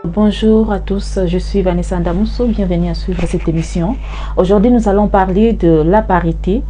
Bonjour à tous, je suis Vanessa Ndamousso, bienvenue à suivre cette émission. Aujourd'hui, nous allons parler de la parité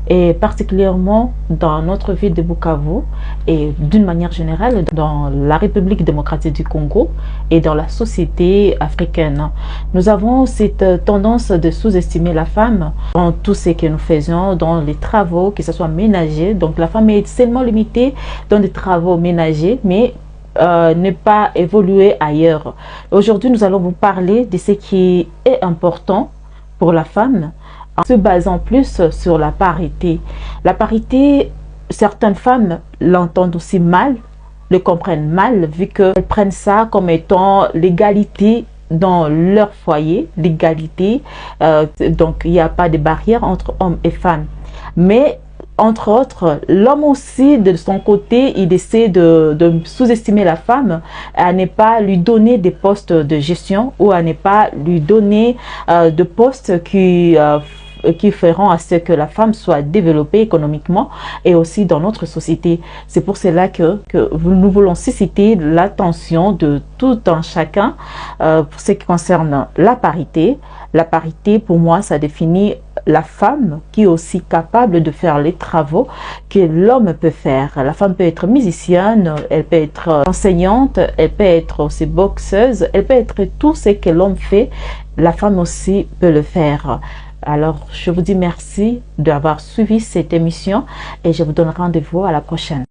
et particulièrement dans notre ville de Bukavu et d'une manière générale dans la République démocratique du Congo et dans la société africaine. Nous avons cette tendance de sous-estimer la femme dans tout ce que nous faisons, dans les travaux, que ce soit ménagers. Donc la femme est seulement limitée dans des travaux ménagers, mais ne pas évoluer ailleurs. Aujourd'hui, nous allons vous parler de ce qui est important pour la femme en se basant plus sur la parité. La parité, certaines femmes l'entendent aussi mal, le comprennent mal, vu qu'elles prennent ça comme étant l'égalité dans leur foyer, l'égalité, donc il n'y a pas de barrière entre hommes et femmes. Mais entre autres, l'homme aussi, de son côté, il essaie de sous-estimer la femme, à ne pas lui donner des postes de gestion ou à ne pas lui donner de postes qui feront à ce que la femme soit développée économiquement et aussi dans notre société. C'est pour cela que nous voulons susciter l'attention de tout un chacun pour ce qui concerne la parité. La parité, pour moi, ça définit la femme qui est aussi capable de faire les travaux que l'homme peut faire. La femme peut être musicienne, elle peut être enseignante, elle peut être aussi boxeuse, elle peut être tout ce que l'homme fait, la femme aussi peut le faire. Alors, je vous dis merci d'avoir suivi cette émission et je vous donne rendez-vous à la prochaine.